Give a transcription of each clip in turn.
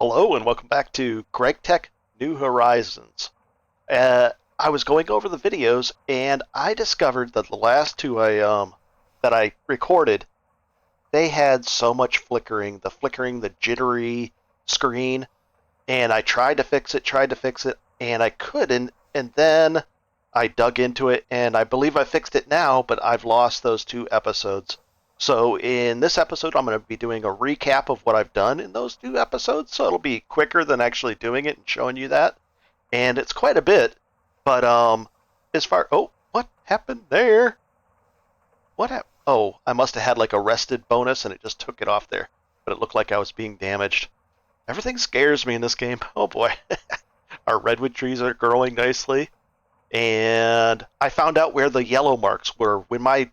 Hello and welcome back to GregTech New Horizons. I was going over the videos and I discovered that the last two that I recorded, they had so much flickering, the jittery screen, and I tried to fix it, and I couldn't, and then I dug into it and I believe I fixed it now, but I've lost those two episodes. So in this episode, I'm going to be doing a recap of what I've done in those two episodes, so it'll be quicker than actually doing it and showing you that. And it's quite a bit, but as far what happened there? Oh, I must have had like a rested bonus and it just took it off there, but it looked like I was being damaged. Everything scares me in this game. Oh boy. Our redwood trees are growing nicely, and I found out where the yellow marks were when my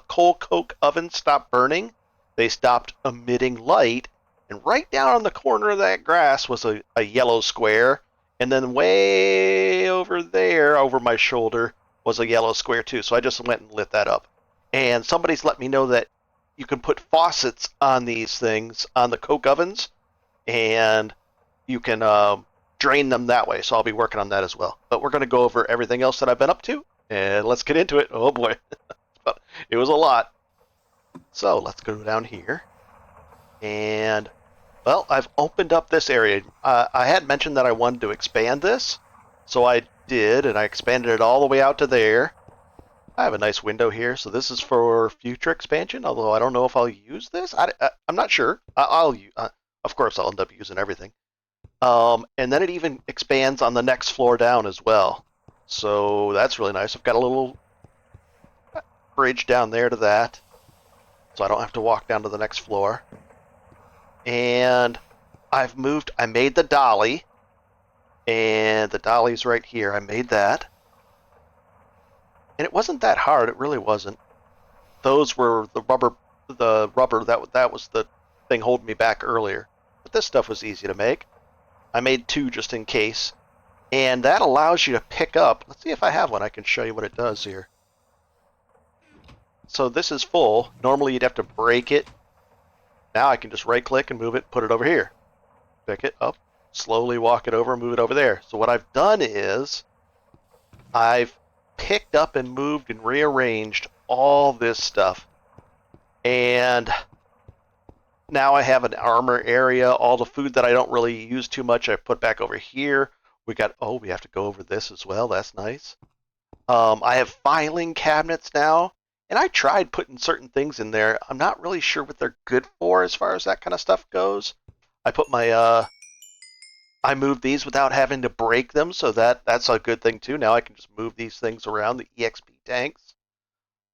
coal coke ovens stopped burning. They stopped emitting light, and right down on the corner of that grass was a yellow square, and then way over there, over my shoulder, was a yellow square too. So I just went and lit that up. And somebody's let me know that you can put faucets on these things, on the coke ovens, and you can drain them that way. So I'll be working on that as well. But we're going to go over everything else that I've been up to, and let's get into it. Oh boy. But it was a lot. So let's go down here. And, well, I've opened up this area. I had mentioned that I wanted to expand this. So I did, and I expanded it all the way out to there. I have a nice window here, so this is for future expansion, although I don't know if I'll use this. I'm not sure. Of course, I'll end up using everything. And then it even expands on the next floor down as well. So that's really nice. I've got a little bridge down there to that, so I don't have to walk down to the next floor. And I made the dolly, and the dolly's right here. I made that. And it wasn't that hard, it really wasn't. Those were the rubber that was the thing holding me back earlier. But this stuff was easy to make. I made two just in case. And that allows you to pick up, let's see if I have one, I can show you what it does here. So this is full. Normally you'd have to break it. Now I can just right click and move it, put it over here. Pick it up, slowly walk it over, move it over there. So what I've done is I've picked up and moved and rearranged all this stuff. And now I have an armor area. All the food that I don't really use too much, I put back over here. We have to go over this as well. That's nice. I have filing cabinets now. And I tried putting certain things in there. I'm not really sure what they're good for as far as that kind of stuff goes. I moved these without having to break them, so that's a good thing too. Now I can just move these things around, the EXP tanks.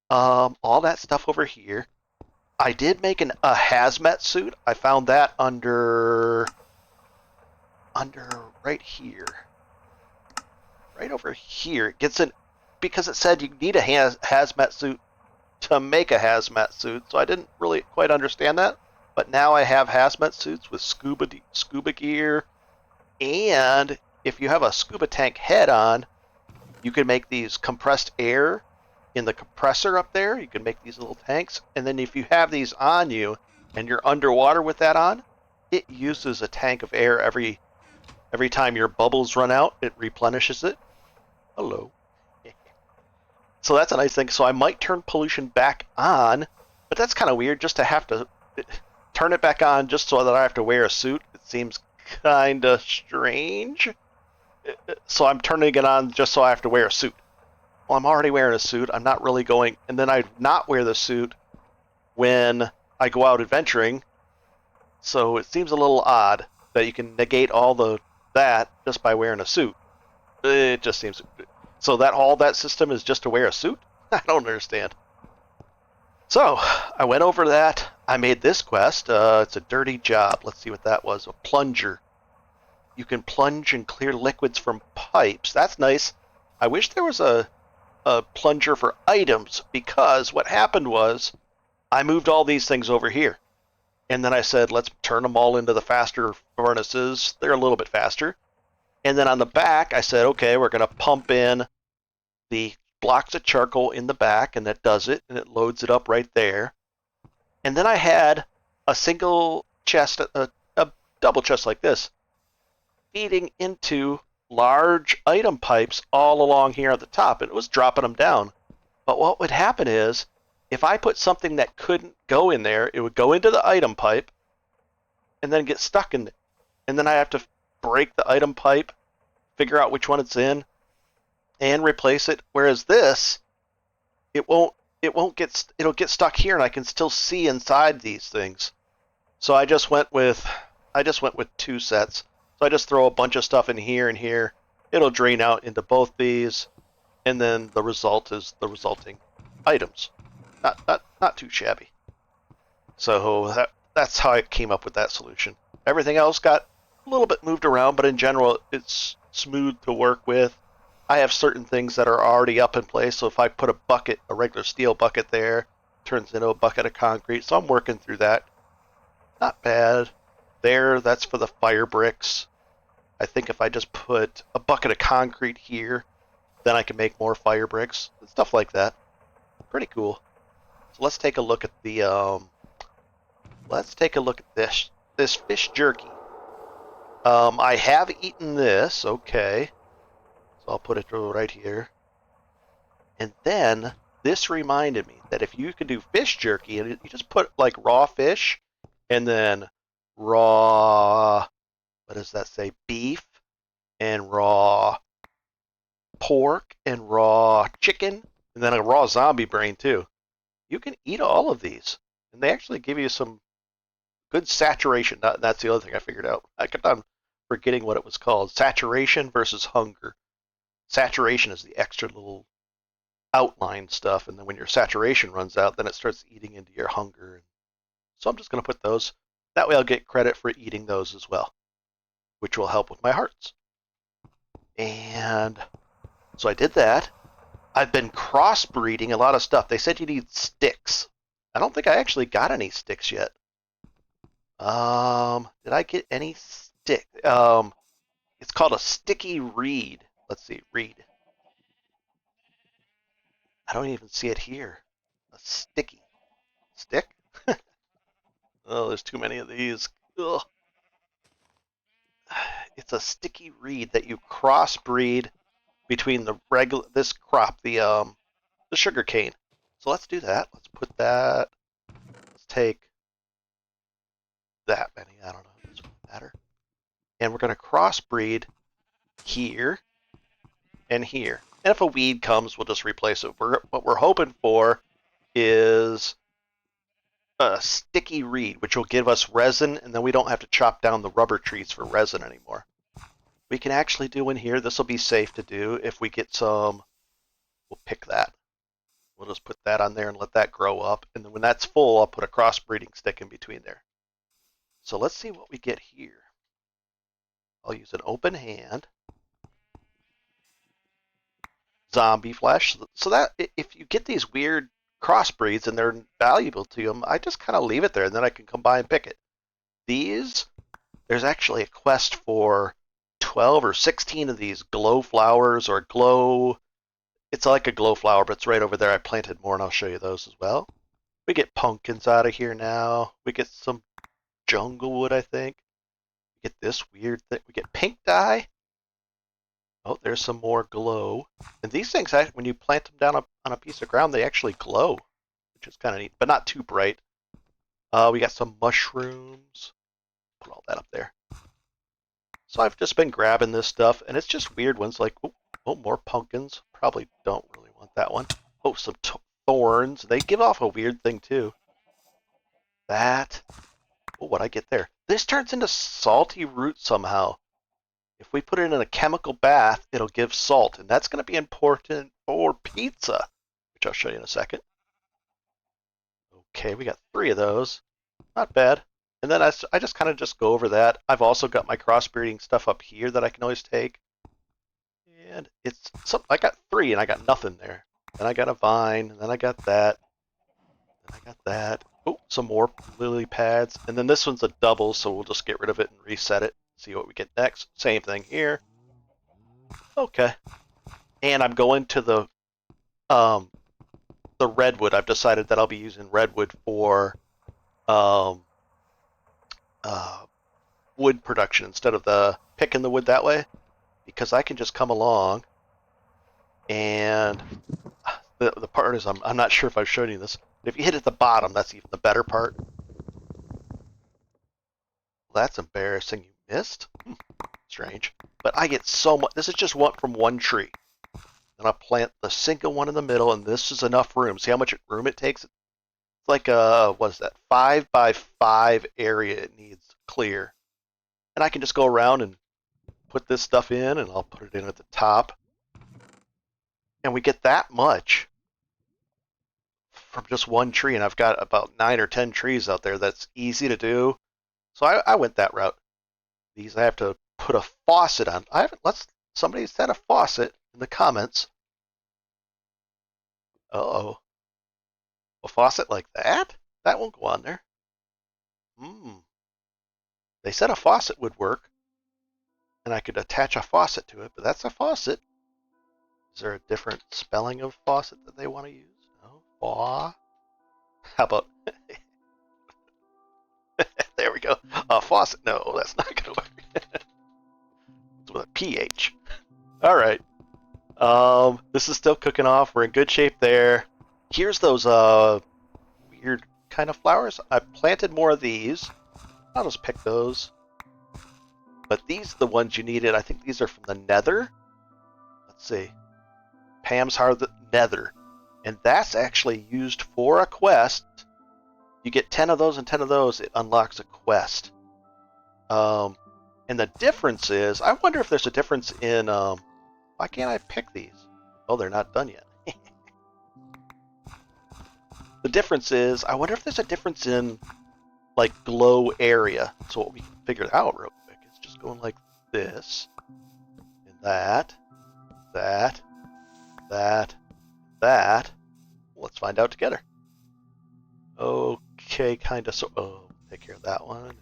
All that stuff over here. I did make a hazmat suit. I found that under right here. Right over here. It gets in because it said you need a hazmat suit to make a hazmat suit, so I didn't really quite understand that. But now I have hazmat suits with scuba gear, and if you have a scuba tank head on, you can make these compressed air in the compressor up there. You can make these little tanks, and then if you have these on you and you're underwater with that on, it uses a tank of air every time your bubbles run out. It replenishes it. Hello. So that's a nice thing. So I might turn pollution back on, but that's kind of weird just to have to turn it back on just so that I have to wear a suit. It seems kind of strange. So I'm turning it on just so I have to wear a suit. Well, I'm already wearing a suit. I'm not really going, and then I not wear the suit when I go out adventuring. So it seems a little odd that you can negate all that just by wearing a suit. It just seems. So all that system is just to wear a suit? I don't understand. So I went over that. I made this quest. It's a dirty job. Let's see what that was. A plunger. You can plunge and clear liquids from pipes. That's nice. I wish there was a plunger for items, because what happened was I moved all these things over here. And then I said, let's turn them all into the faster furnaces. They're a little bit faster. And then on the back, I said, okay, we're going to pump in the blocks of charcoal in the back, and that does it, and it loads it up right there. And then I had a single chest, double chests like this, feeding into large item pipes all along here at the top, and it was dropping them down. But what would happen is, if I put something that couldn't go in there, it would go into the item pipe and then get stuck in it. And then I have to break the item pipe, figure out which one it's in, and replace it. Whereas this, it'll get stuck here, and I can still see inside these things. So I just went with 2 sets. So I just throw a bunch of stuff in here and here. It'll drain out into both these, and then the result is the resulting items. Not too shabby. So that's how I came up with that solution. Everything else got a little bit moved around, but in general, it's smooth to work with. I have certain things that are already up in place, so if I put a regular steel bucket there, it turns into a bucket of concrete, so I'm working through that. Not bad. There, that's for the fire bricks. I think if I just put a bucket of concrete here, then I can make more fire bricks, and stuff like that. Pretty cool. So let's take a look at this fish jerky. I have eaten this, okay. So I'll put it right here. And then this reminded me that if you could do fish jerky, and you just put like raw fish, and then raw, what does that say, beef, and raw pork, and raw chicken, and then a raw zombie brain too. You can eat all of these, and they actually give you some good saturation. That's the other thing I figured out. I kept on forgetting what it was called. Saturation versus hunger. Saturation is the extra little outline stuff, and then when your saturation runs out, then it starts eating into your hunger. So I'm just going to put those. That way I'll get credit for eating those as well, which will help with my hearts. And so I did that. I've been crossbreeding a lot of stuff. They said you need sticks. I don't think I actually got any sticks yet. Did I get any stick? It's called a sticky reed. Let's see, reed. I don't even see it here. A sticky stick? Oh, there's too many of these. Ugh. It's a sticky reed that you crossbreed between this crop, the sugar cane. So let's do that. Let's put that. Let's take that many. I don't know. It doesn't matter. And we're going to crossbreed here and here. And if a weed comes, we'll just replace it. What we're hoping for is a sticky reed, which will give us resin, and then we don't have to chop down the rubber trees for resin anymore. We can actually do in here, this will be safe to do. If we get some, we'll pick that. We'll just put that on there and let that grow up. And then when that's full, I'll put a crossbreeding stick in between there. So let's see what we get here. I'll use an open hand. Zombie flesh. So that if you get these weird crossbreeds and they're valuable to them, I just kind of leave it there and then I can come by and pick it. These, there's actually a quest for 12 or 16 of these glow flowers or glow. It's like a glow flower, but it's right over there. I planted more and I'll show you those as well. We get pumpkins out of here now. We get some jungle wood, I think. We get this weird thing. We get pink dye. Oh, there's some more glow. And these things, when you plant them down on a piece of ground, they actually glow, which is kind of neat, but not too bright. We got some mushrooms. Put all that up there. So I've just been grabbing this stuff, and it's just weird ones like, oh, more pumpkins. Probably don't really want that one. Oh, some thorns. They give off a weird thing, too. That. Oh, what'd I get there? This turns into salty root somehow. If we put it in a chemical bath, it'll give salt, and that's going to be important for pizza, which I'll show you in a second. Okay, we got 3 of those. Not bad. And then I just kind of just go over that. I've also got my crossbreeding stuff up here that I can always take. And it's something, I got 3 and I got nothing there. Then I got a vine, and then I got that. Then I got that. Oh, some more lily pads. And then this one's a double, so we'll just get rid of it and reset it. See what we get next. Same thing here. Okay. And I'm going to the redwood. I've decided that I'll be using redwood for wood production instead of the picking the wood that way, because I can just come along and the part is I'm not sure if I've shown you this, but if you hit at the bottom, that's even the better part. That's embarrassing. You missed? Strange. But I get so much. This is just one from one tree. And I'll plant the single one in the middle, and this is enough room. See how much room it takes? It's like a, what is that, 5x5 area it needs clear. And I can just go around and put this stuff in, and I'll put it in at the top. And we get that much from just one tree, and I've got about 9 or 10 trees out there. That's easy to do. So I went that route. These I have to put a faucet on. I haven't. Somebody said a faucet in the comments. Uh-oh. A faucet like that? That won't go on there. They said a faucet would work, and I could attach a faucet to it, but that's a faucet. Is there a different spelling of faucet that they want to use? No? Fa? How about... There we go. A faucet. No, that's not going to work. It's with a PH. All right. This is still cooking off. We're in good shape there. Here's those weird kind of flowers. I planted more of these. I'll just pick those. But these are the ones you needed. I think these are from the Nether. Let's see. Pam's Heart Nether. And that's actually used for a quest. You get 10 of those and 10 of those, it unlocks a quest. And the difference is, I wonder if there's a difference in, why can't I pick these? Oh, they're not done yet. The difference is, I wonder if there's a difference in, like, glow area. So what we can figure out real quick is just going like this, and that. Let's find out together. Okay, kinda, so, oh, take care of that one.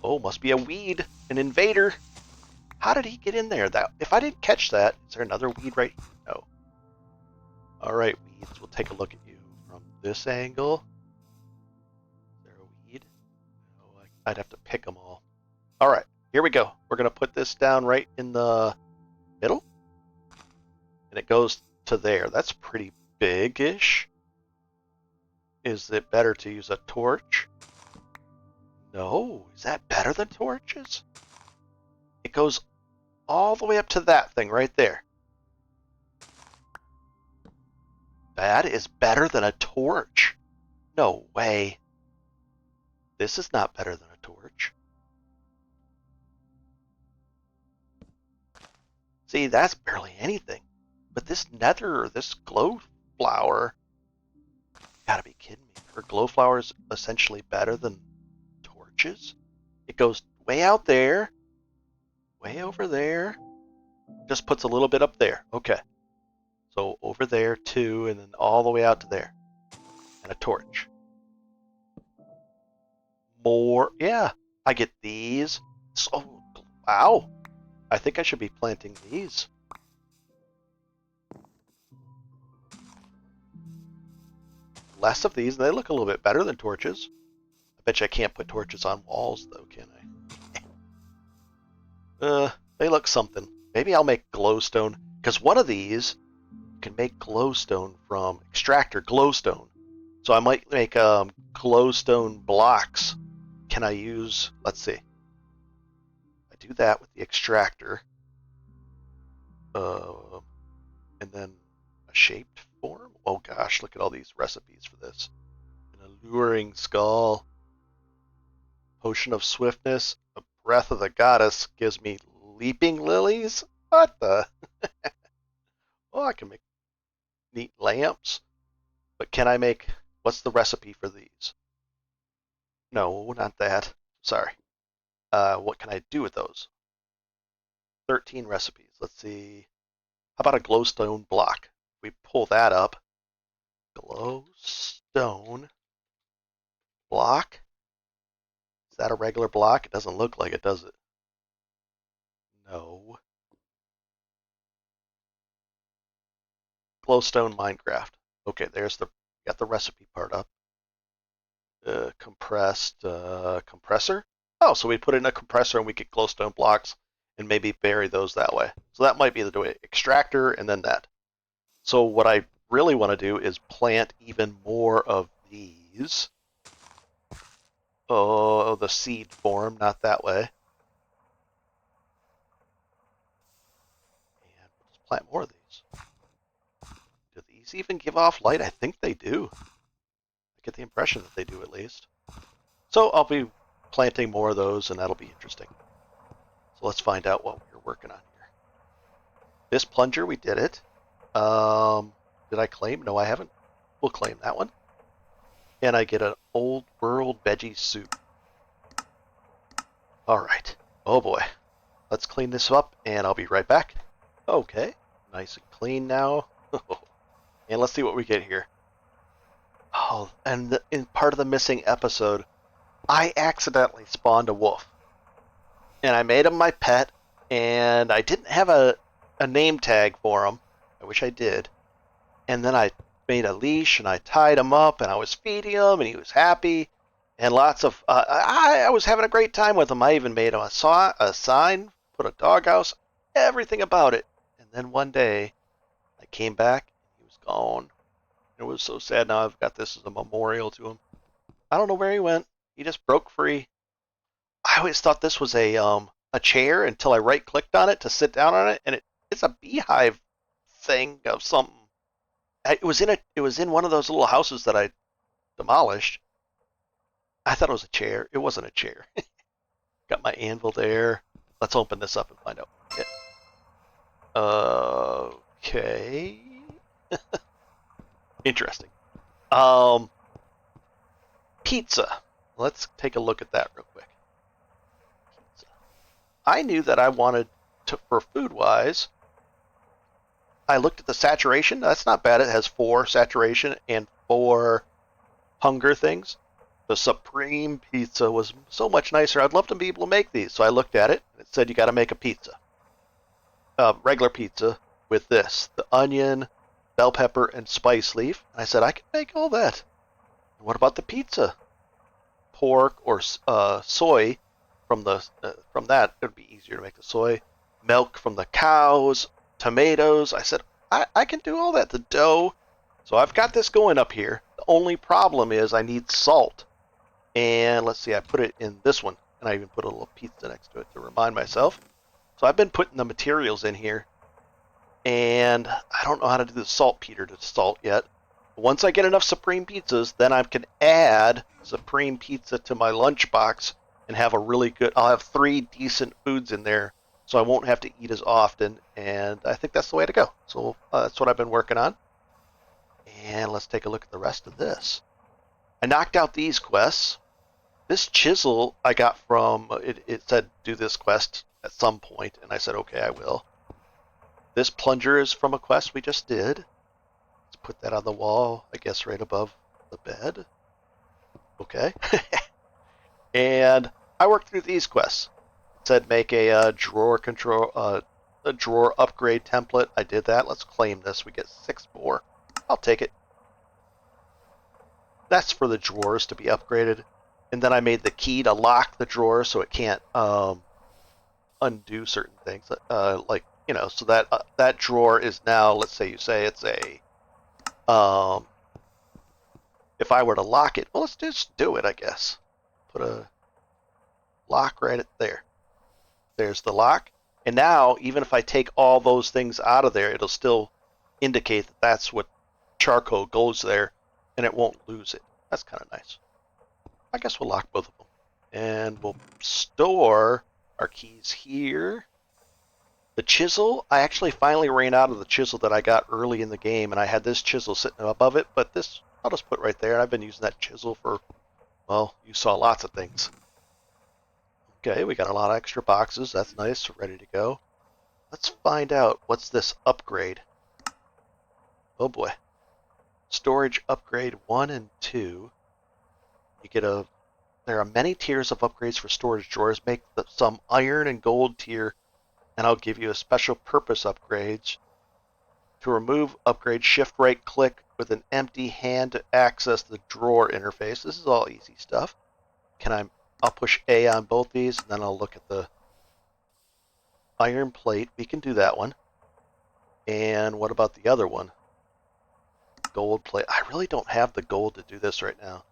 Oh, must be a weed, an invader. How did he get in there? That, if I didn't catch that, is there another weed right here? No. All right, weeds, we'll take a look at you from this angle. Is there a weed? No, I'd have to pick them all. All right, here we go. We're gonna put this down right in the middle, and it goes to there. That's pretty big-ish. Is it better to use a torch? No, is that better than torches? It goes all the way up to that thing right there. That is better than a torch. No way. This is not better than a torch. See, that's barely anything. But this nether, or this glow flower, gotta be kidding me. Her glow flower is essentially better than torches? It goes way out there, way over there, just puts a little bit up there. Okay. So over there too, and then all the way out to there. And a torch. More, yeah. I get these. So, wow. I think I should be planting these. Less of these, and they look a little bit better than torches. I bet you I can't put torches on walls, though, can I? They look something. Maybe I'll make glowstone, because one of these can make glowstone from extractor glowstone. So I might make glowstone blocks. Can I use, let's see. I do that with the extractor. And then a shaped form? Oh gosh, look at all these recipes for this. An alluring skull. Potion of swiftness. A breath of the goddess gives me leaping lilies? What the? Oh, I can make neat lamps. But can I make, what's the recipe for these? No, not that. Sorry. What can I do with those? 13 recipes. Let's see. How about a glowstone block? We pull that up. Glowstone block. Is that a regular block? It doesn't look like it, does it? No. Glowstone Minecraft. Okay, there's the, got the recipe part up. Compressed compressor. Oh, so we put it in a compressor and we get glowstone blocks and maybe bury those that way. So that might be the way. Extractor and then that. So what I really want to do is plant even more of these. Oh, the seed form, not that way. And we'll just plant more of these. Do these even give off light? I think they do. I get the impression that they do at least. So I'll be planting more of those and that'll be interesting. So let's find out what we're working on here. This plunger, we did it. Did I claim? No, I haven't. We'll claim that one. And I get an old world veggie soup. All right. Oh boy. Let's clean this up and I'll be right back. Okay. Nice and clean now. And let's see what we get here. Oh, and in part of the missing episode, I accidentally spawned a wolf. And I made him my pet, and I didn't have a name tag for him. I wish I did. And then I made a leash, and I tied him up, and I was feeding him, and he was happy. And lots of... I was having a great time with him. I even made him a sign, put a doghouse, everything about it. And then one day, I came back, and he was gone. It was so sad. Now I've got this as a memorial to him. I don't know where he went. He just broke free. I always thought this was a chair until I right clicked on it to sit down on it, and it's a beehive thing of something. It was in one of those little houses that I demolished. I thought it was a chair. It wasn't a chair. Got my anvil there. Let's open this up and find out what we get. Okay. Interesting. Pizza. Let's take a look at that real quick. Pizza. I knew that I wanted to, for food-wise, I looked at the saturation. That's not bad. It has 4 saturation and 4 hunger things. The Supreme Pizza was so much nicer. I'd love to be able to make these. So I looked at it, and it said you got to make a pizza. Regular pizza with this. The onion, bell pepper, and spice leaf. And I said, I can make all that. What about the pizza? Pork or soy from that. It would be easier to make the soy. Milk from the cows. Tomatoes. I said, I can do all that. The dough. So I've got this going up here. The only problem is I need salt. And let's see, I put it in this one. And I even put a little pizza next to it to remind myself. So I've been putting the materials in here. And I don't know how to do the saltpeter to salt yet. Once I get enough Supreme Pizzas, then I can add Supreme Pizza to my lunchbox and have a really good... I'll have 3 decent foods in there, so I won't have to eat as often, and I think that's the way to go. So that's what I've been working on. And let's take a look at the rest of this. I knocked out these quests. This chisel I got from... It said do this quest at some point, and I said, okay, I will. This plunger is from a quest we just did. Let's put that on the wall, I guess right above the bed. Okay. And I worked through these quests. It said make a drawer control, a drawer upgrade template. I did that. Let's claim this. We get 6 more. I'll take it. That's for the drawers to be upgraded. And then I made the key to lock the drawer so it can't undo certain things. Like, you know, so that that drawer is now, let's say you say it's a if I were to lock it, well, let's just do it, I guess. Put a lock right there. There's the lock. And now, even if I take all those things out of there, it'll still indicate that that's what charcoal goes there, and it won't lose it. That's kind of nice. I guess we'll lock both of them. And we'll store our keys here. The chisel, I actually finally ran out of the chisel that I got early in the game, and I had this chisel sitting above it, but this I'll just put right there. I've been using that chisel for, well, you saw lots of things. Okay, we got a lot of extra boxes. That's nice. Ready to go. Let's find out what's this upgrade. Oh boy. Storage upgrade 1 and 2. You get a... There are many tiers of upgrades for storage drawers. Make some iron and gold tier, and I'll give you a special purpose upgrades. To remove upgrade, shift right click with an empty hand to access the drawer interface. This is all easy stuff. Can I I'll push A on both these, and then I'll look at the iron plate. We can do that one. And what about the other one? Gold plate. I really don't have the gold to do this right now.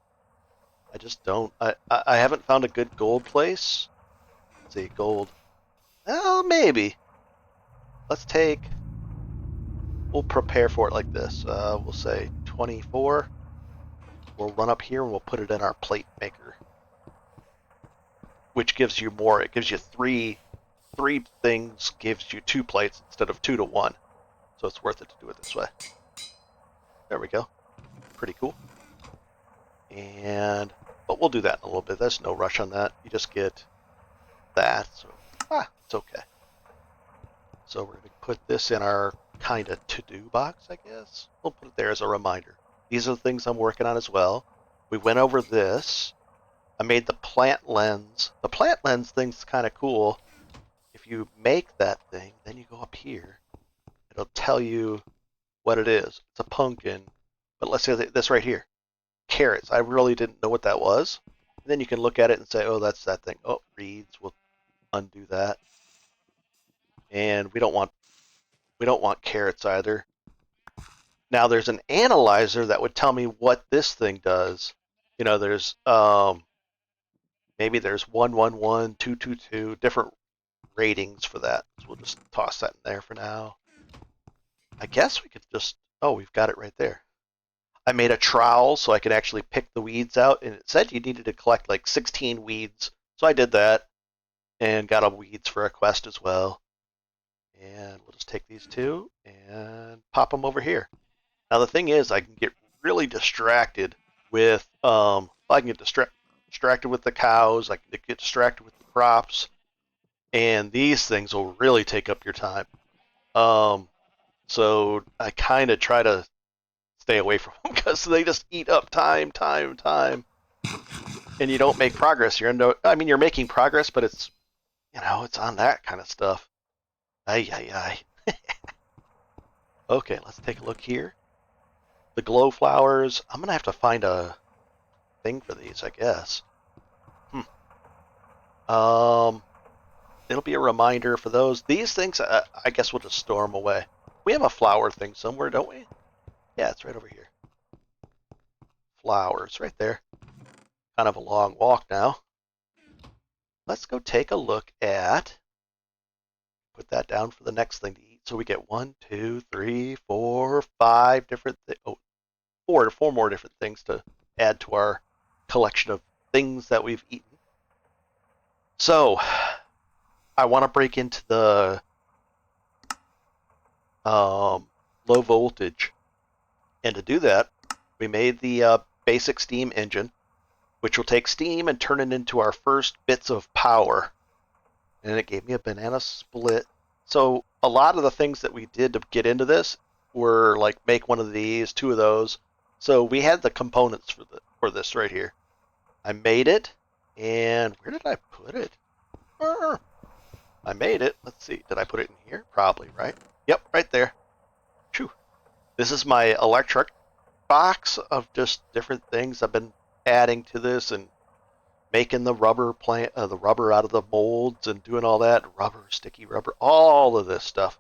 I just don't. I haven't found a good gold place. Let's see, gold. Well, maybe. Let's take. We'll prepare for it like this. We'll say 24. We'll run up here and we'll put it in our plate maker, which gives you more. It gives you three things, gives you 2 plates instead of 2 to 1. So it's worth it to do it this way. There we go. Pretty cool. But we'll do that in a little bit. There's no rush on that. You just get that. So, it's okay. So we're going to put this in our kind of to-do box, I guess. We'll put it there as a reminder. These are the things I'm working on as well. We went over this. I made the plant lens. The plant lens thing's kind of cool. If you make that thing, then you go up here. It'll tell you what it is. It's a pumpkin. But let's say this right here. Carrots. I really didn't know what that was. And then you can look at it and say, oh, that's that thing. Oh, reeds. We'll undo that. And we don't want carrots either. Now there's an analyzer that would tell me what this thing does. You know, there's maybe there's 111, 222, different ratings for that. So we'll just toss that in there for now. I guess we could just, oh, we've got it right there. I made a trowel so I could actually pick the weeds out, and it said you needed to collect like 16 weeds. So I did that and got a weeds for a quest as well. And we'll just take these two and pop them over here. Now the thing is, I can get really distracted with, I can get distracted with the cows, I can get distracted with the crops, and these things will really take up your time. So I kind of try to stay away from them because they just eat up time, and you don't make progress. You're making progress, but it's, it's on that kind of stuff. Ay. Okay, let's take a look here. The glow flowers. I'm going to have to find a thing for these, I guess. It'll be a reminder for those. These things, I guess we'll just store them away. We have a flower thing somewhere, don't we? Yeah, it's right over here. Flowers, right there. Kind of a long walk now. Let's go take a look at... Put that down for the next thing to eat. So we get 1, 2, 3, 4, 5 different things. Oh, four more different things to add to our collection of things that we've eaten. So, I want to break into the low voltage. And to do that, we made the basic steam engine, which will take steam and turn it into our first bits of power. And it gave me a banana split. So a lot of the things that we did to get into this were like make one of these, 2 of those. So we had the components for this right here. I made it, and where did I put it? I made it. Let's see. Did I put it in here? Probably, right? Yep, right there. Phew. This is my electric box of just different things I've been adding to this and making the rubber the rubber out of the molds and doing all that. Rubber, sticky rubber, all of this stuff.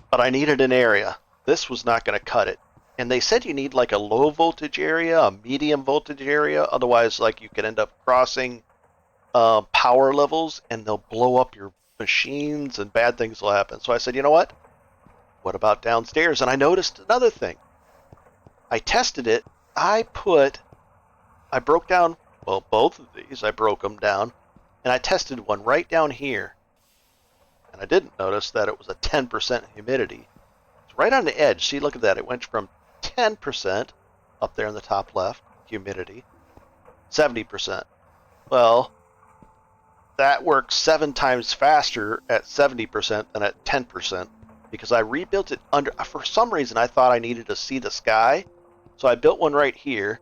But I needed an area. This was not going to cut it. And they said you need like a low voltage area, a medium voltage area. Otherwise, like you could end up crossing power levels and they'll blow up your machines and bad things will happen. So I said, you know what? What about downstairs? And I noticed another thing. I tested it. I broke down, well, both of these. I broke them down. And I tested one right down here. And I didn't notice that it was a 10% humidity. It's right on the edge. See, look at that. It went from 10% up there in the top left, humidity, 70%. Well, that works 7 times faster at 70% than at 10% because I rebuilt it under, for some reason I thought I needed to see the sky. So I built one right here.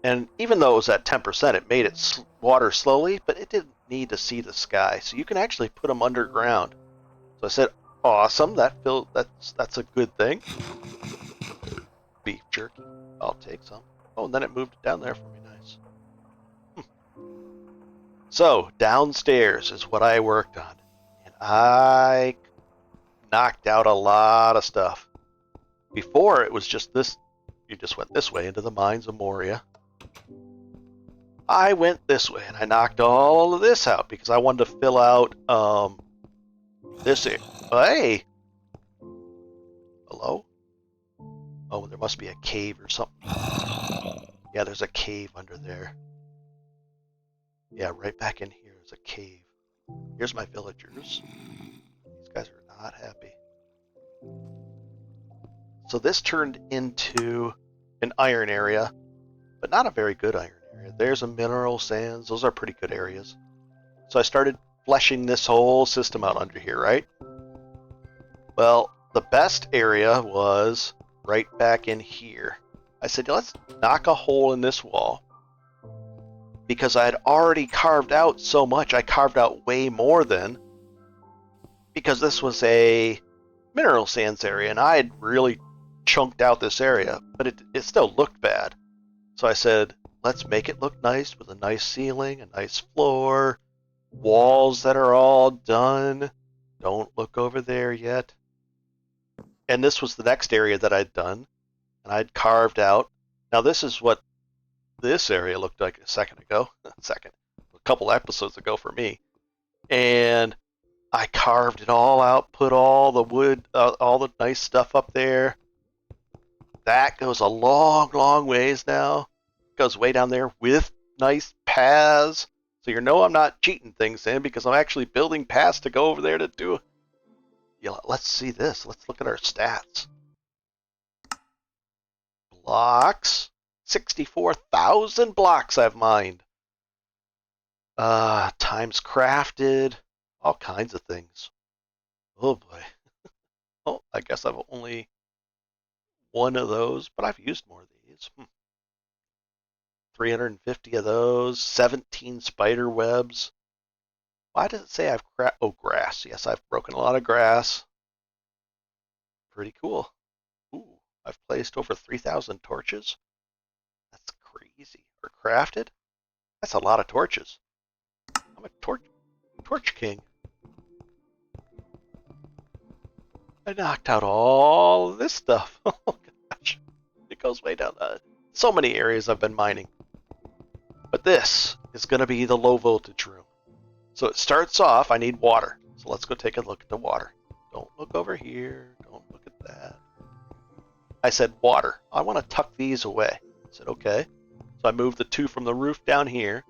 And even though it was at 10%, it made it water slowly, but it didn't need to see the sky. So you can actually put them underground. So I said, awesome, that's a good thing. Beef jerky, I'll take some. Oh, and then it moved it down there for me, nice. So downstairs is what I worked on, and I knocked out a lot of stuff. Before it was just this, you just went this way into the mines of Moria. I went this way and I knocked all of this out because I wanted to fill out this. Hey, hello? Oh, there must be a cave or something. Yeah, there's a cave under there. Yeah, right back in here is a cave. Here's my villagers. These guys are not happy. So this turned into an iron area, but not a very good iron area. There's a mineral sands. Those are pretty good areas. So I started fleshing this whole system out under here, right? Well, the best area was right back in here. I said, let's knock a hole in this wall. Because I had already carved out so much. I carved out way more than. Because this was a mineral sands area, and I had really chunked out this area, but it still looked bad. So I said, let's make it look nice with a nice ceiling, a nice floor, walls that are all done. Don't look over there yet. And this was the next area that I'd done, and I'd carved out. Now this is what this area looked like a couple episodes ago for me. And I carved it all out, put all the wood, all the nice stuff up there. That goes a long, long ways now. It goes way down there with nice paths. So you know I'm not cheating things in because I'm actually building paths to go over there to do. Yeah, let's see this. Let's look at our stats. Blocks. 64,000 blocks I've mined. Times crafted. All kinds of things. Oh boy. Oh, I guess I've only one of those, but I've used more of these. 350 of those, 17 spider webs. Why does it say I've grass? Yes, I've broken a lot of grass. Pretty cool. Ooh, I've placed over 3,000 torches. That's crazy. Or crafted? That's a lot of torches. I'm a torch king. I knocked out all this stuff. Oh gosh, it goes way down. So many areas I've been mining. But this is going to be the low voltage room. So it starts off, I need water. So let's go take a look at the water. Don't look over here. Don't look at that. I said water. I want to tuck these away. I said, okay. So I moved the two from the roof down here,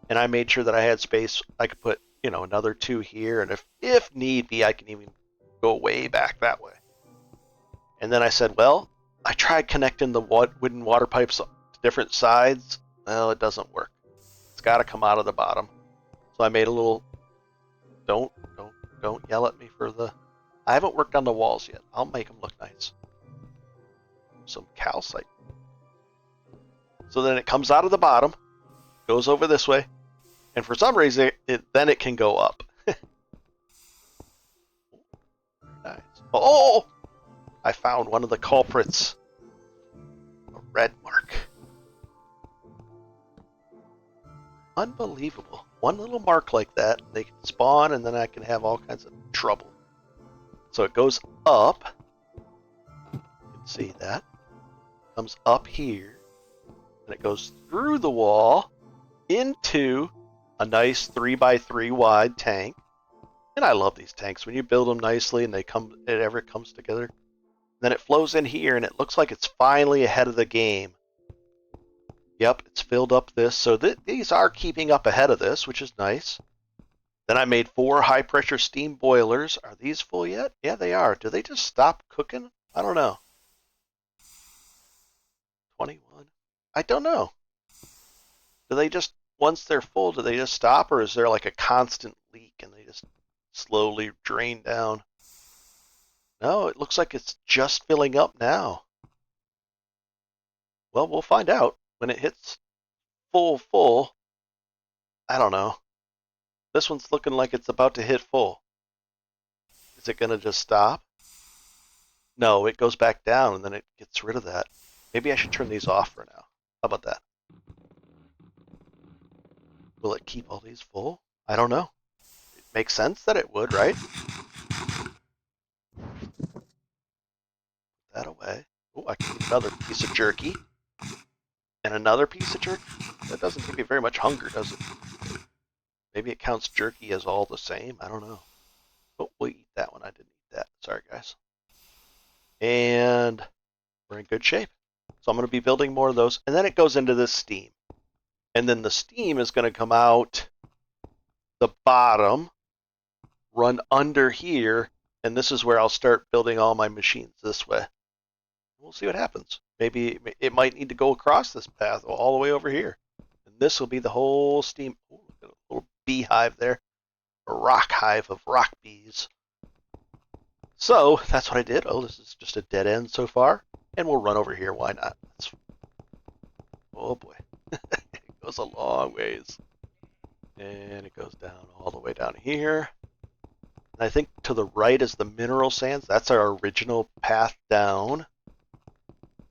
and I made sure that I had space. I could put, another two here, and if need be, I can even go way back that way. And then I said, well, I tried connecting the wooden water pipes to different sides. Well, it doesn't work. It's got to come out of the bottom. So I made a little. Don't yell at me for the. I haven't worked on the walls yet. I'll make them look nice. Some calcite. So then it comes out of the bottom, goes over this way, and for some reason, then it can go up. Nice. Oh! I found one of the culprits. A red mark. Unbelievable. One little mark like that, they can spawn, and then I can have all kinds of trouble. So it goes up. You can see that. Comes up here. And it goes through the wall into a nice 3x3 wide tank. And I love these tanks. When you build them nicely and it comes together. Then it flows in here, and it looks like it's finally ahead of the game. Yep, it's filled up this. So these are keeping up ahead of this, which is nice. Then I made 4 high-pressure steam boilers. Are these full yet? Yeah, they are. Do they just stop cooking? I don't know. 21. I don't know. Do they just, once they're full, do they just stop, or is there like a constant leak and they just slowly drain down? No, it looks like it's just filling up now. Well, we'll find out when it hits full. I don't know. This one's looking like it's about to hit full. Is it going to just stop? No, it goes back down and then it gets rid of that. Maybe I should turn these off for now. How about that? Will it keep all these full? I don't know. It makes sense that it would, right? Put that away. Oh, I can eat another piece of jerky. And another piece of jerky? That doesn't give you very much hunger, does it? Maybe it counts jerky as all the same. I don't know. But we'll eat that one. I didn't eat that. Sorry, guys. And we're in good shape. So I'm going to be building more of those. And then it goes into this steam. And then the steam is going to come out the bottom, run under here, and this is where I'll start building all my machines this way. We'll see what happens. Maybe it might need to go across this path all the way over here. And this will be the whole steam. Ooh, look at a little beehive there. A rock hive of rock bees. So that's what I did. Oh, this is just a dead end so far. And we'll run over here. Why not? Oh boy. It goes a long ways. And it goes down all the way down here. And I think to the right is the mineral sands. That's our original path down.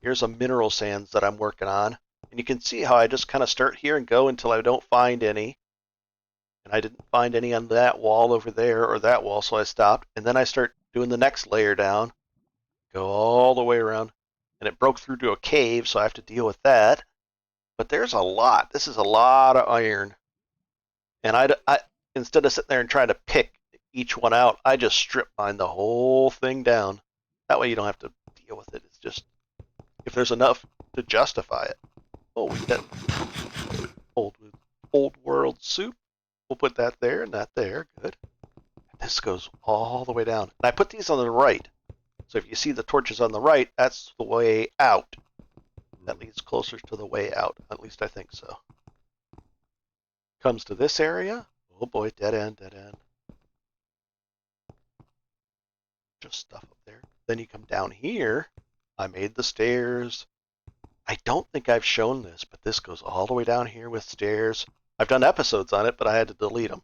Here's a mineral sands that I'm working on. And you can see how I just kind of start here and go until I don't find any. And I didn't find any on that wall over there or that wall, so I stopped. And then I start doing the next layer down. Go all the way around. And it broke through to a cave, so I have to deal with that. But there's a lot. This is a lot of iron. And I instead of sitting there and trying to pick each one out, I just strip mine the whole thing down. That way you don't have to deal with it. It's just, if there's enough to justify it. Oh, we got old world soup. We'll put that there and that there. Good. This goes all the way down. And I put these on the right. So if you see the torches on the right, that's the way out. That leads closer to the way out. At least I think so. Comes to this area. Oh boy, dead end, dead end. Just stuff up there. Then you come down here. I made the stairs. I don't think I've shown this, but this goes all the way down here with stairs. I've done episodes on it, but I had to delete them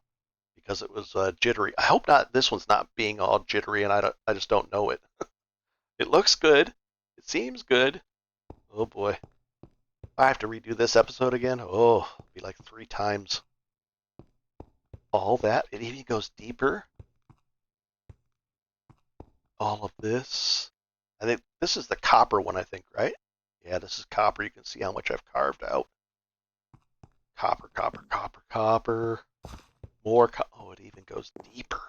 because it was jittery. I hope not. This one's not being all jittery, and I just don't know it. It looks good. It seems good. Oh boy. I have to redo this episode again. Oh, it'll be like 3 times. All that. It even goes deeper. All of this. I think this is the copper one, I think, right? Yeah, this is copper. You can see how much I've carved out. Copper, copper, copper, copper. More oh, it even goes deeper.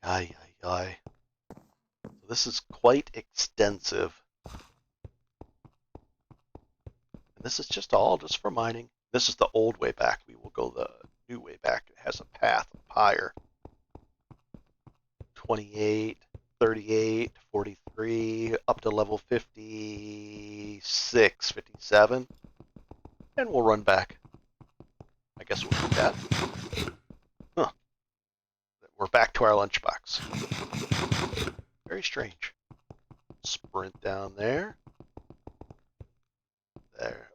Ay, ay, ay. So this is quite extensive. And this is just for mining. This is the old way back. We will go the new way back. It has a path up higher. 28, 38, 43, up to level 56, 57. And we'll run back. I guess we'll do that. Huh. We're back to our lunchbox. Very strange. Sprint down there. There.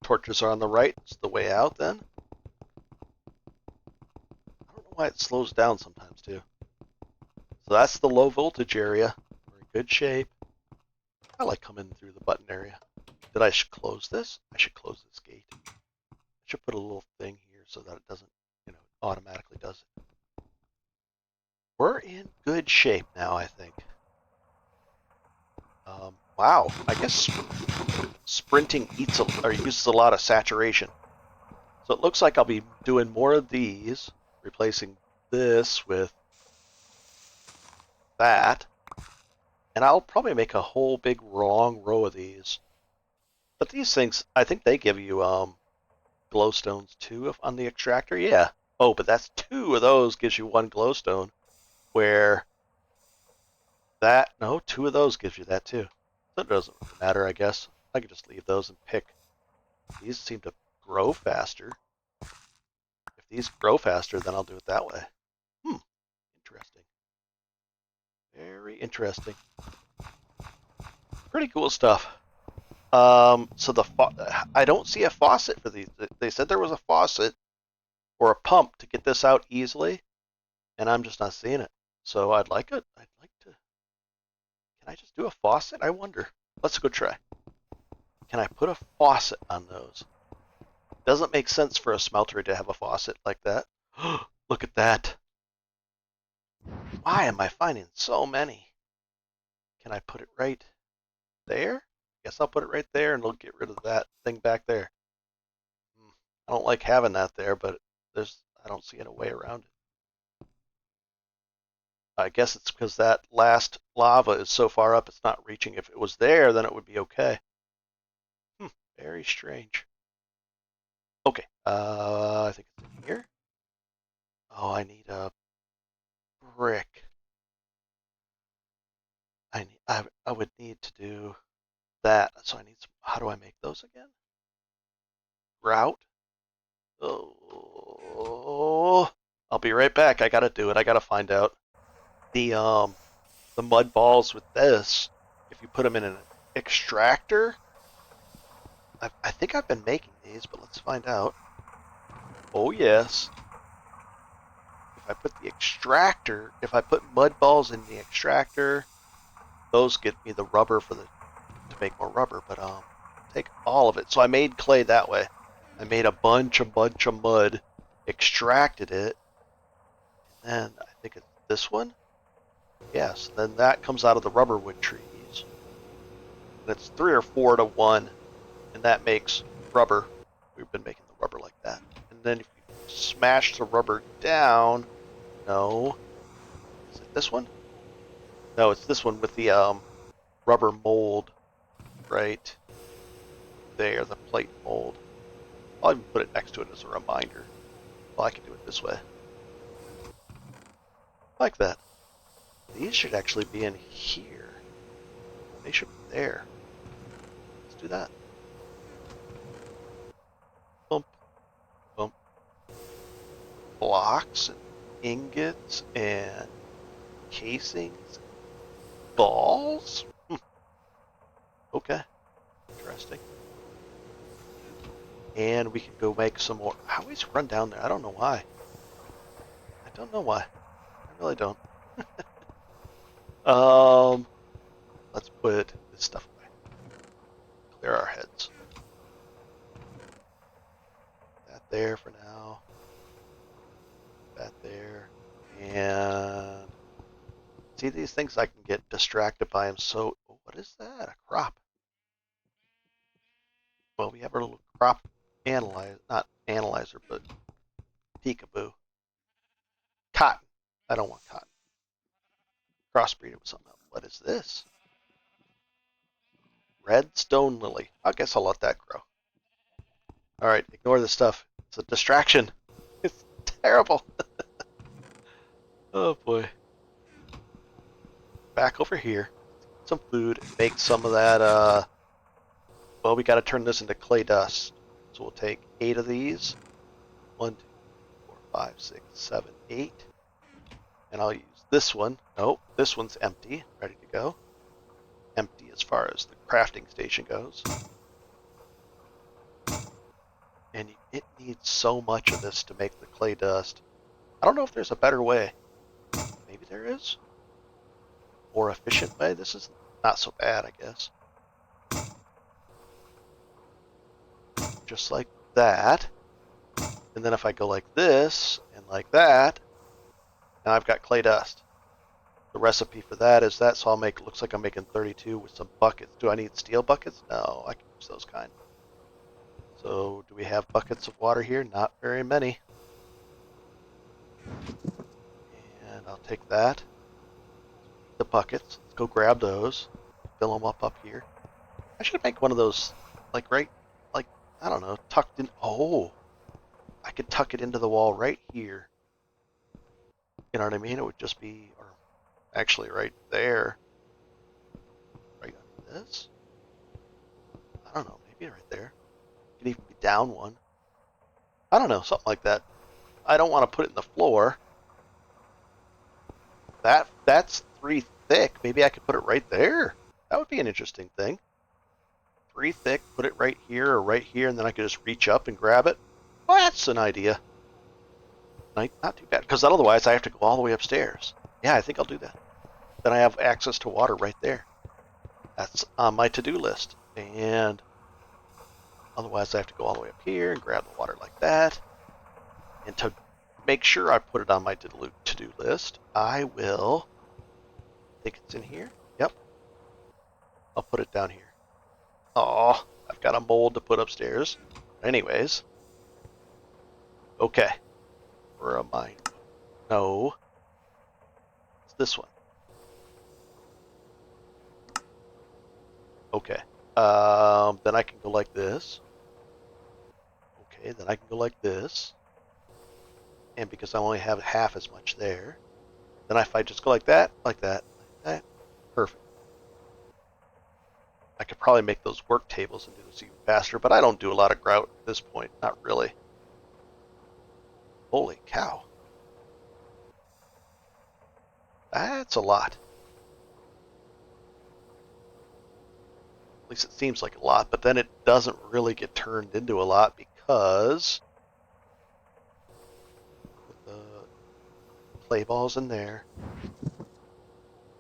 Torches are on the right. It's the way out then. I don't know why it slows down sometimes too. So that's the low voltage area. We're in good shape. I like coming through the button area. Did I close this? I should close this gate. I should put a little thing here so that it doesn't, automatically does it. We're in good shape now, I think. Wow, I guess sprinting uses a lot of saturation. So it looks like I'll be doing more of these, replacing this with that. And I'll probably make a whole big long row of these. But these things, I think they give you glowstones too on the extractor. Yeah. Oh, but that's 2 of those gives you 1 glowstone. Where 2 of those gives you that too. So it doesn't matter, I guess. I could just leave those and pick. These seem to grow faster. If these grow faster, then I'll do it that way. Interesting. Very interesting. Pretty cool stuff. So I don't see a faucet for these. They said there was a faucet or a pump to get this out easily, and I'm just not seeing it. So I'd like to. Can I just do a faucet? I wonder. Let's go try. Can I put a faucet on those? Doesn't make sense for a smelter to have a faucet like that. Look at that. Why am I finding so many? Can I put it right there? Guess I'll put it right there and it'll get rid of that thing back there. I don't like having that there, but I don't see any way around it. I guess it's because that last lava is so far up it's not reaching. If it was there, then it would be okay. Very strange. Okay, I think it's in here. Oh, I need a brick. I would need to do that. So I need some. How do I make those again? Grout. Oh, I'll be right back. I gotta do it. I gotta find out the mud balls with this. If you put them in an extractor, I think I've been making these, but let's find out. Oh yes. If I put the extractor, if I put mud balls in the extractor, those get me the rubber to make more rubber. But take all of it. So I made clay that way. I made a bunch of mud, extracted it, and then I think it's this one. Yes, then that comes out of the rubber wood trees. And it's 3 or 4 to 1, and that makes rubber. We've been making the rubber like that. And then if you smash the rubber down, no. Is it this one? No, it's this one with the rubber mold right there, the plate mold. I'll even put it next to it as a reminder. Well, I can do it this way. Like that. These should actually be in here. They should be there. Let's do that. Bump, bump. Blocks and ingots and casings. Balls? Okay. Interesting. And we can go make some more. I always run down there. I don't know why. I don't know why. I really don't. Let's put this stuff away. Clear our heads. That there for now. That there. And see, these things I can get distracted by them. So, what is that? A crop. Well, we have our little crop analyzer, not analyzer, but peekaboo. Cotton. I don't want cotton. Crossbreed it with something else. What is this? Red stone lily. I guess I'll let that grow. All right, ignore this stuff. It's a distraction. It's terrible. Oh boy. Back over here. Some food. Make some of that. Well, we got to turn this into clay dust. So we'll take 8 of these. 1, 2, 4, 5, 6, 7, 8. And I'll use this one. Nope, this one's empty. Ready to go. Empty as far as the crafting station goes. And it needs so much of this to make the clay dust. I don't know if there's a better way. Maybe there is. More efficient way. This is not so bad, I guess. Just like that. And then if I go like this and like that, now I've got clay dust. The recipe for that is that, so I'll make, looks like I'm making 32 with some buckets. Do I need steel buckets? No, I can use those kind. So do we have buckets of water here? Not very many. And I'll take that. The buckets. Let's go grab those. Fill them up here. I should make one of those, like I don't know, tucked in. Oh, I could tuck it into the wall right here. You know what I mean? It would just be, or actually right there. Right under this. I don't know, maybe right there. It could even be down one. I don't know, something like that. I don't want to put it in the floor. That's 3 thick. Maybe I could put it right there. That would be an interesting thing. 3 thick, put it right here or right here, and then I could just reach up and grab it. Well, that's an idea. Not too bad, because otherwise I have to go all the way upstairs. Yeah, I think I'll do that. Then I have access to water right there. That's on my to-do list. And Otherwise, I have to go all the way up here and grab the water like that. And to make sure I put it on my to-do list, I will, I think it's in here. Yep. I'll put it down here. Oh, I've got a mold to put upstairs. Anyways. Okay. Remind. No. It's this one. Okay. Then I can go like this. Okay, then I can go like this. And because I only have half as much there, then if I just go like that, like that, like that, perfect. I could probably make those work tables and do this even faster, but I don't do a lot of grout at this point. Not really. Holy cow. That's a lot. At least it seems like a lot, but then it doesn't really get turned into a lot because the play balls in there,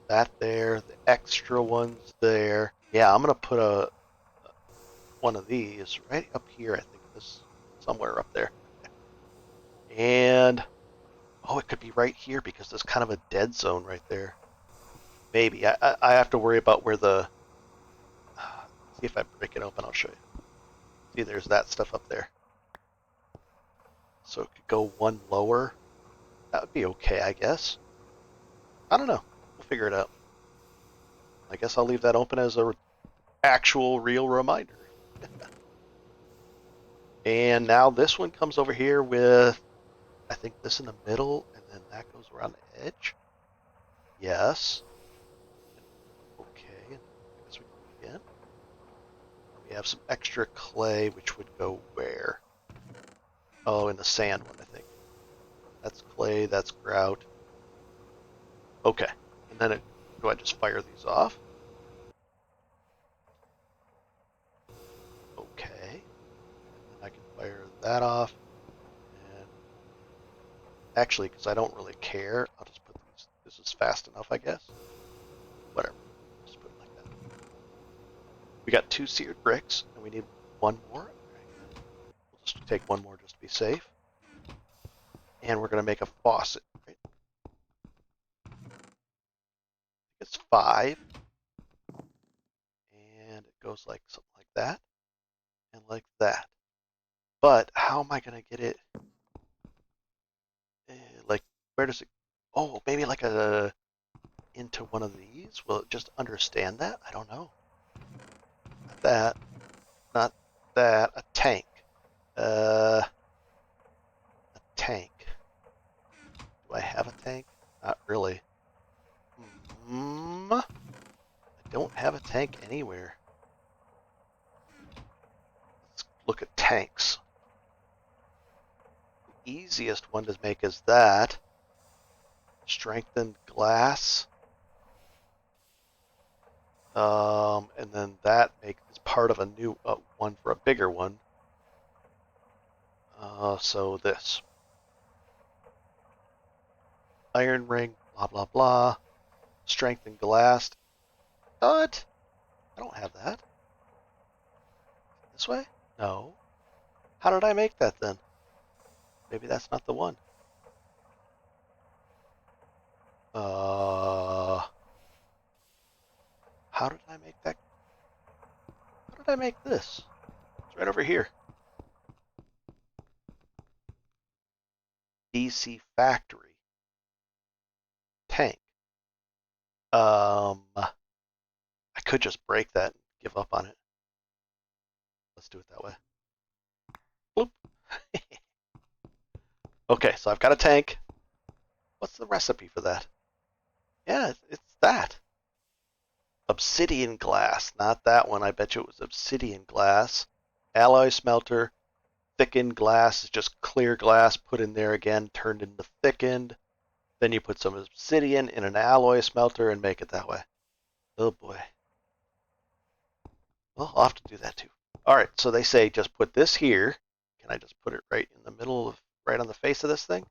that there, the extra ones there. Yeah, I'm gonna put one of these right up here. I think this somewhere up there, and oh, it could be right here because there's kind of a dead zone right there. Maybe I have to worry about where the. See if I break it open, I'll show you. See, there's that stuff up there. So it could go one lower. That would be okay, I guess. I don't know. We'll figure it out. I guess I'll leave that open as a actual real reminder. And now this one comes over here with, I think this in the middle, and then that goes around the edge. Yes. Okay. I guess we can do it again. We have some extra clay, which would go where? Oh, in the sand one, I think. That's clay, that's grout. Okay. And then do I just fire these off? Okay. And then I can fire that off. And actually, because I don't really care, I'll just put these. This is fast enough, I guess. Whatever. Just put it like that. We got 2 seared bricks, and we need one more. We'll just take one more just to be safe. And we're going to make a faucet. Right? It's 5. And it goes like something like that. And like that. But how am I going to get it? Like, where does it? Oh, maybe like into one of these? Will it just understand that? I don't know. Not that. Not that. A tank. A tank. Do I have a tank? Not really. I don't have a tank anywhere. Let's look at tanks. The easiest one to make is that. Strengthened glass. And then that is part of a new one for a bigger one. So this. Iron ring, blah, blah, blah. Strengthened glass. What? I don't have that. This way? No. How did I make that then? Maybe that's not the one. How did I make that? How did I make this? It's right over here. DC factory. Tank. I could just break that and give up on it. Let's do it that way. Bloop. Okay, so I've got a tank. What's the recipe for that? Yeah, it's that. Obsidian glass, not that one. I bet you it was obsidian glass. Alloy smelter. Thickened glass is just clear glass put in there again, turned into thickened. Then you put some obsidian in an alloy smelter and make it that way. Oh boy. Well, I'll have to do that too. All right, so they say just put this here. Can I just put it right in the middle of, right on the face of this thing?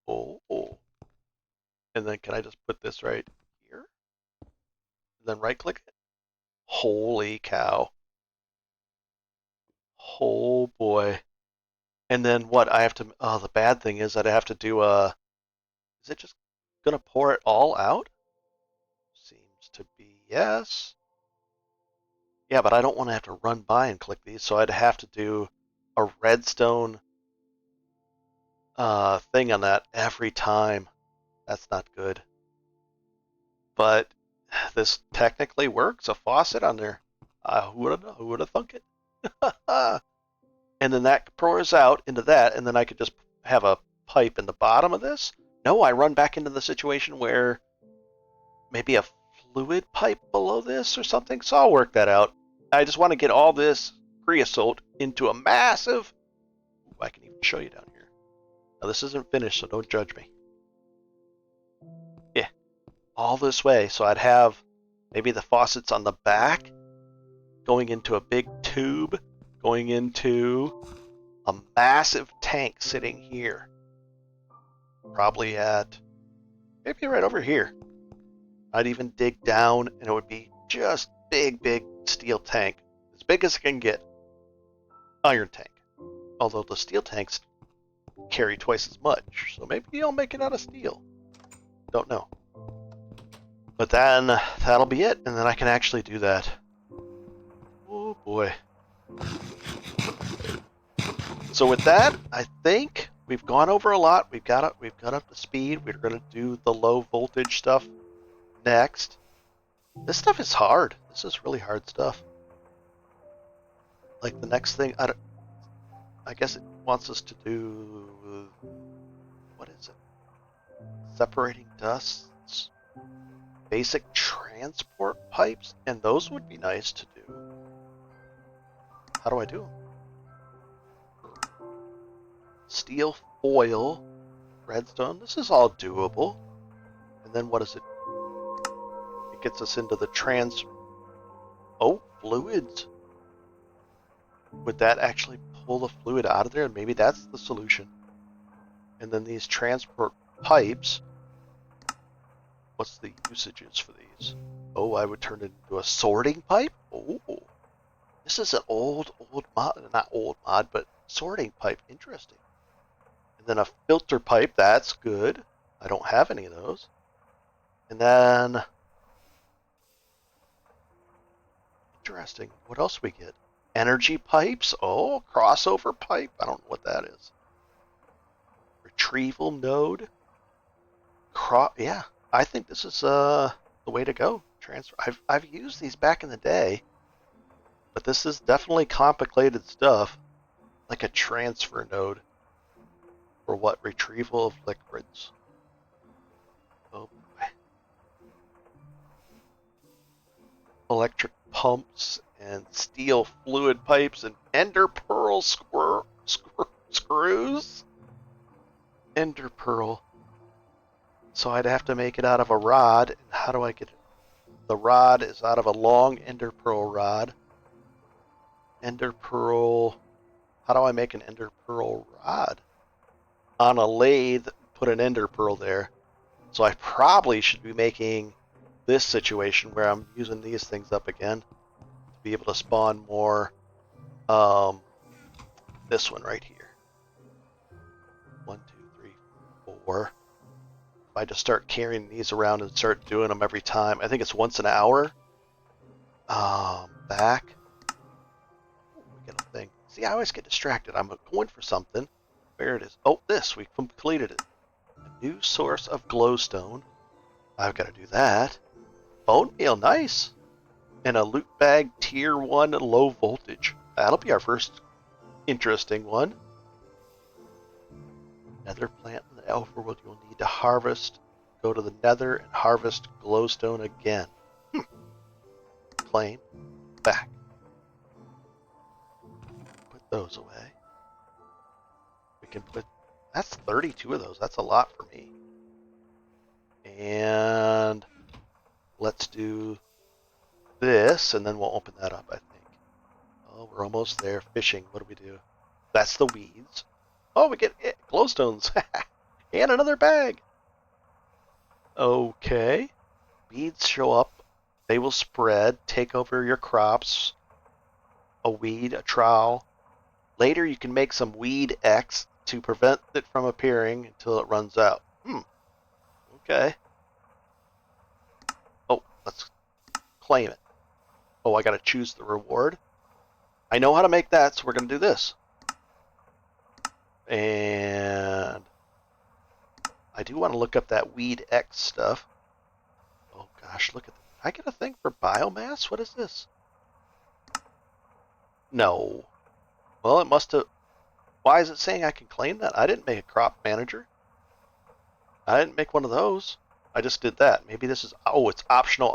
Oh. And then can I just put this right here? And then right click it? Holy cow. Oh boy. And then what? I have to. Oh, the bad thing is that I have to do a. Is it just gonna pour it all out? Seems to be yes. Yeah, but I don't want to have to run by and click these, so I'd have to do a redstone thing on that every time. That's not good. But this technically works, a faucet on there. Who would have thunk it? And then that pours out into that, and then I could just have a pipe in the bottom of this. No, I run back into the situation where maybe a fluid pipe below this or something, so I'll work that out. I just want to get all this creosote into a massive... Ooh, I can even show you down here. Now this isn't finished, so don't judge me. Yeah, all this way, so I'd have maybe the faucets on the back going into a big tube, going into a massive tank sitting here. Probably at maybe right over here. I'd even dig down and it would be just big steel tank. As big as it can get. Iron tank. Although the steel tanks carry twice as much, so maybe I'll make it out of steel. Don't know. But then that'll be it, and then I can actually do that. Oh boy. So with that, I think we've gone over a lot. We've got up to speed. We're going to do the low voltage stuff next. This stuff is hard. This is really hard stuff. Like the next thing, I guess it wants us to do, what is it? Separating dusts, basic transport pipes, and those would be nice to do. How do I do them? Steel foil, redstone. This is all doable. And then what is it? It gets us into the fluids. Would that actually pull the fluid out of there? And maybe that's the solution. And then these transport pipes. What's the usages for these? Oh, I would turn it into a sorting pipe. Oh, this is an old mod, not old mod, but sorting pipe. Interesting. And then a filter pipe. That's good. I don't have any of those. And then, interesting. What else we get? Energy pipes. Oh, crossover pipe. I don't know what that is. Retrieval node. Yeah, I think this is the way to go. Transfer. I've used these back in the day, but this is definitely complicated stuff, like a transfer node. For what? Retrieval of liquids. Oh boy. Electric pumps and steel fluid pipes and ender pearl screws. Ender pearl. So I'd have to make it out of a rod. And how do I get it? The rod is out of a long ender pearl rod. Ender pearl. How do I make an ender pearl rod? On a lathe, put an ender pearl there. So I probably should be making this situation where I'm using these things up again to be able to spawn more. This one right here. 1, 2, 3, 4. If I just start carrying these around and start doing them every time, I think it's once an hour. Back. Ooh, we get a thing. See, I always get distracted. I'm going for something. Where it is. Oh, this. We completed it. A new source of glowstone. I've got to do that. Bone meal, nice. And a loot bag tier 1 low voltage. That'll be our first interesting one. Nether plant in the overworld you'll need to harvest. Go to the nether and harvest glowstone again. Claim. Back. Put those away. We can put... That's 32 of those. That's a lot for me. And let's do this, and then we'll open that up, I think. Oh, we're almost there. Fishing. What do we do? That's the weeds. Oh, we get glowstones. And another bag. Okay. Weeds show up. They will spread, take over your crops. A weed, a trowel. Later, you can make some weed X to prevent it from appearing until it runs out. Okay. Oh, let's claim it. Oh, I gotta choose the reward. I know how to make that, so we're gonna do this. And I do want to look up that weed X stuff. Oh gosh, look at that. I get a thing for biomass? What is this? No. Well, it must have... Why is it saying I can claim that? I didn't make a crop manager. I didn't make one of those. I just did that. Maybe this is... Oh, it's optional.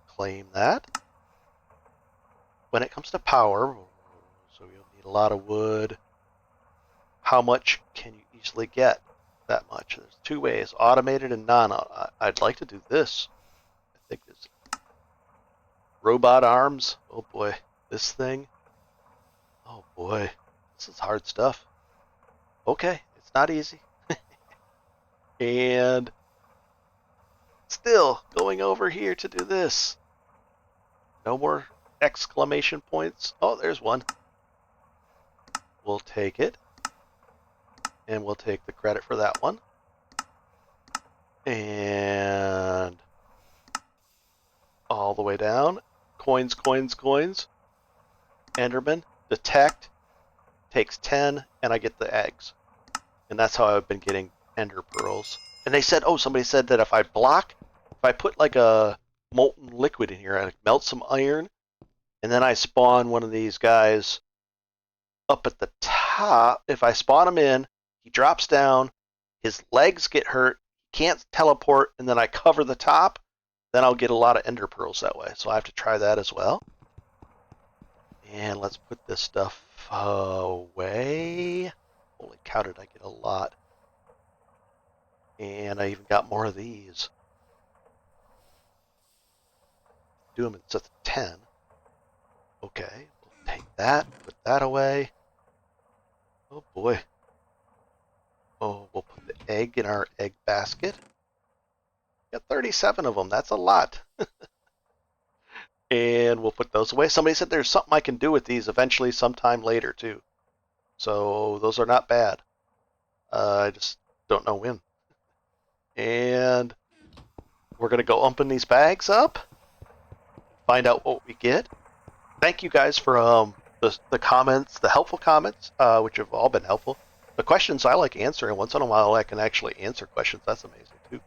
Claim that. When it comes to power, so you'll need a lot of wood. How much can you easily get? That much. There's two ways, automated and I'd like to do this. I think this robot arms. Oh boy, this thing. Oh boy, this is hard stuff. Okay, it's not easy. And still going over here to do this. No more exclamation points. Oh, there's one. We'll take it. And we'll take the credit for that one. And all the way down. Coins. Enderman. Detect. Takes 10, and I get the eggs. And that's how I've been getting ender pearls. And they said, somebody said that if I put like a molten liquid in here, I melt some iron, and then I spawn one of these guys up at the top. If I spawn him in, he drops down, his legs get hurt, can't teleport, and then I cover the top, then I'll get a lot of ender pearls that way. So I have to try that as well. And let's put this stuff away. Holy cow, did I get a lot. And I even got more of these. Do them in sets of 10. Okay, we'll take that, put that away. Oh boy. Oh, we'll put the egg in our egg basket. Got 37 of them. That's a lot. And we'll put those away. Somebody said there's something I can do with these eventually sometime later, too. So those are not bad. I just don't know when. And we're going to go open these bags up. Find out what we get. Thank you guys for the comments, the helpful comments, which have all been helpful. The questions I like answering. Once in a while I can actually answer questions. That's amazing, too.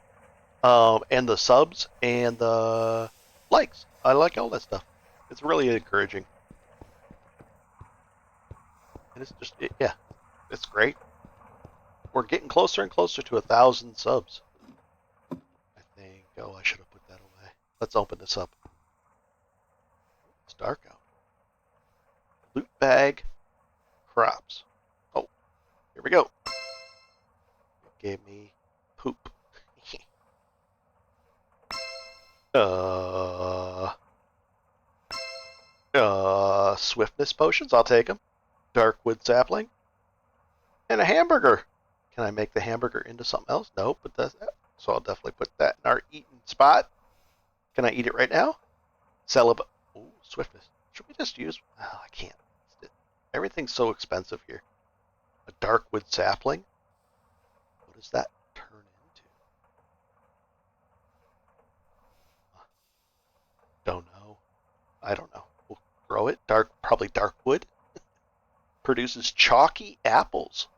And the subs and the likes. I like all that stuff. It's really encouraging. And it's just, it's great. We're getting closer and closer to 1,000 subs. I think, I should have put that away. Let's open this up. It's dark out. Loot bag, crops. Oh, here we go. It gave me poop. Swiftness potions, I'll take them. Dark wood sapling. And a hamburger. Can I make the hamburger into something else? No, but that's that. So I'll definitely put that in our eating spot. Can I eat it right now? Celibate. Ooh, swiftness. Should we just use... Oh, I can't. Everything's so expensive here. A dark wood sapling. What does that turn into? Don't know. I don't know. We'll grow it. Probably dark wood. Produces chalky apples.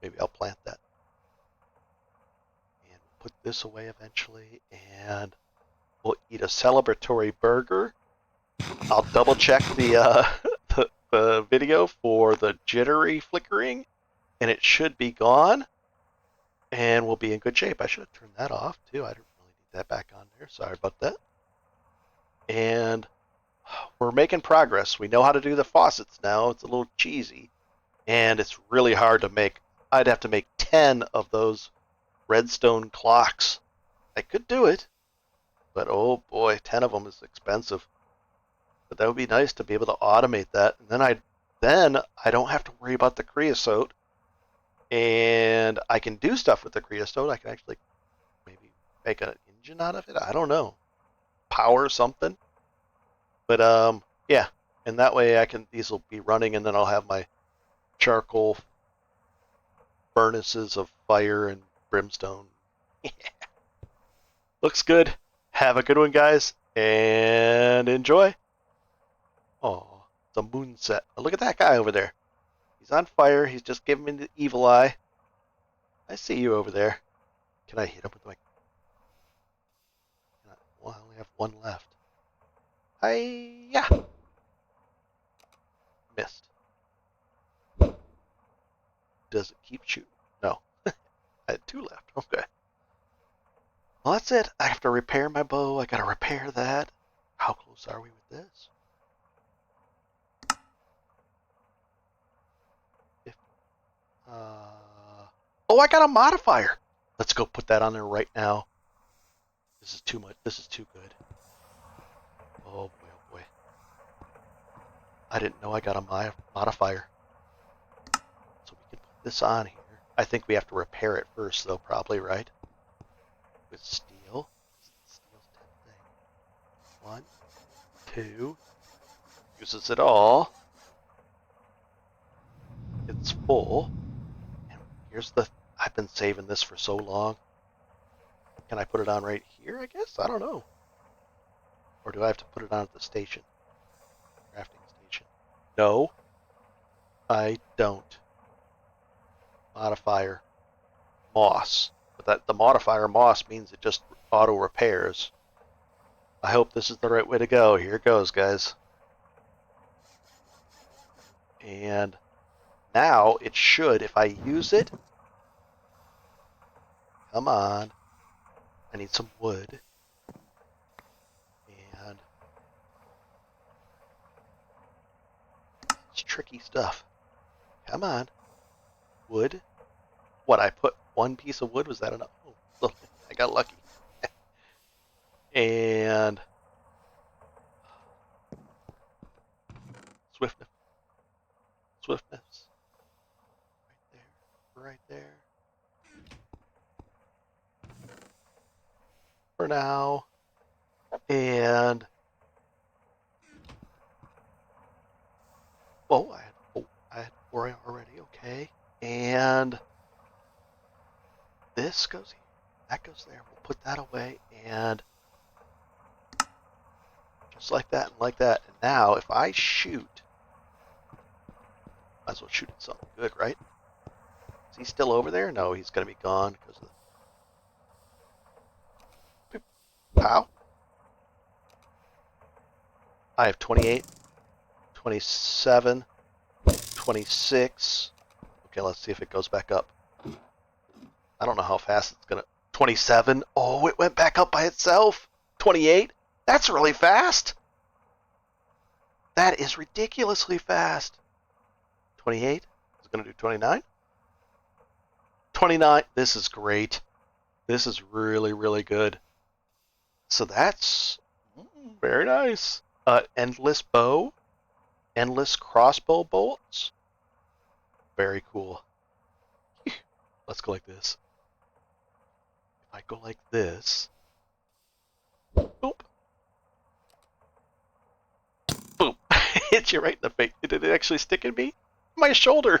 Maybe I'll plant that. And we'll put this away eventually. And we'll eat a celebratory burger. I'll double check the the video for the jittery flickering, and it should be gone. And we'll be in good shape. I should have turned that off too. I didn't really need that back on there. Sorry about that. And we're making progress. We know how to do the faucets now. It's a little cheesy, and it's really hard to make. I'd have to make 10 of those redstone clocks. I could do it, but oh boy, 10 of them is expensive. But that would be nice to be able to automate that, and then I don't have to worry about the creosote, and I can do stuff with the creosote. I can actually maybe make an engine out of it. I don't know, power something. But yeah, And that way these will be running, and then I'll have my charcoal furnaces of fire and brimstone. Looks good. Have a good one, guys, and enjoy. Oh, it's a moon set. Oh, look at that guy over there. He's on fire. He's just giving me the evil eye. I see you over there. Can I hit him with my... Well, I only have one left. Hi-ya! Missed. Does it keep shooting? No. I had two left. Okay. Well, that's it. I have to repair my bow. I gotta repair that. How close are we with this? Oh, I got a modifier. Let's go put that on there right now. This is too much. This is too good. Oh boy, oh boy. I didn't know I got a modifier. So we can put this on here. I think we have to repair it first, though, probably, right? With steel. Steel's 10 thing. 1, 2. Uses it all. It's full. And here's the... I've been saving this for so long. Can I put it on right here, I guess? I don't know. Or do I have to put it on at the station? Crafting station. No. I don't. Modifier. Moss. But the modifier moss means it just auto repairs. I hope this is the right way to go. Here it goes, guys. And now it should, if I use it... Come on. I need some wood. And it's tricky stuff. Come on. Wood. What, I put one piece of wood? Was that enough? Oh, look, I got lucky. And swiftness. Swiftness. Right there. Right there. For now. And I had 4 already. Okay. And this goes here. That goes there. We'll put that away. And just like that and like that. And now if I shoot, might as well shoot at something good, right? Is he still over there? No, he's going to be gone because of the... Pow. I have 28, 27, 26. Okay, let's see if it goes back up. I don't know how fast it's going to... 27. Oh, it went back up by itself. 28. That's really fast. That is ridiculously fast. 28. Is it going to do 29? 29. This is great. This is really, really good. So that's very nice. Endless bow. Endless crossbow bolts. Very cool. Let's go like this. If I go like this. Boop. Boop. Hit you right in the face. Did it actually stick in me? My shoulder.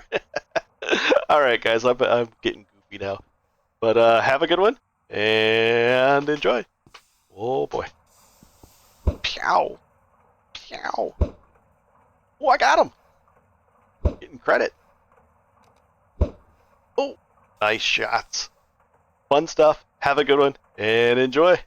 Alright, guys. I'm getting goofy now. But have a good one. And enjoy. Oh, boy. Pow. Pow. Oh, I got him. Getting credit. Oh, nice shots. Fun stuff. Have a good one and enjoy.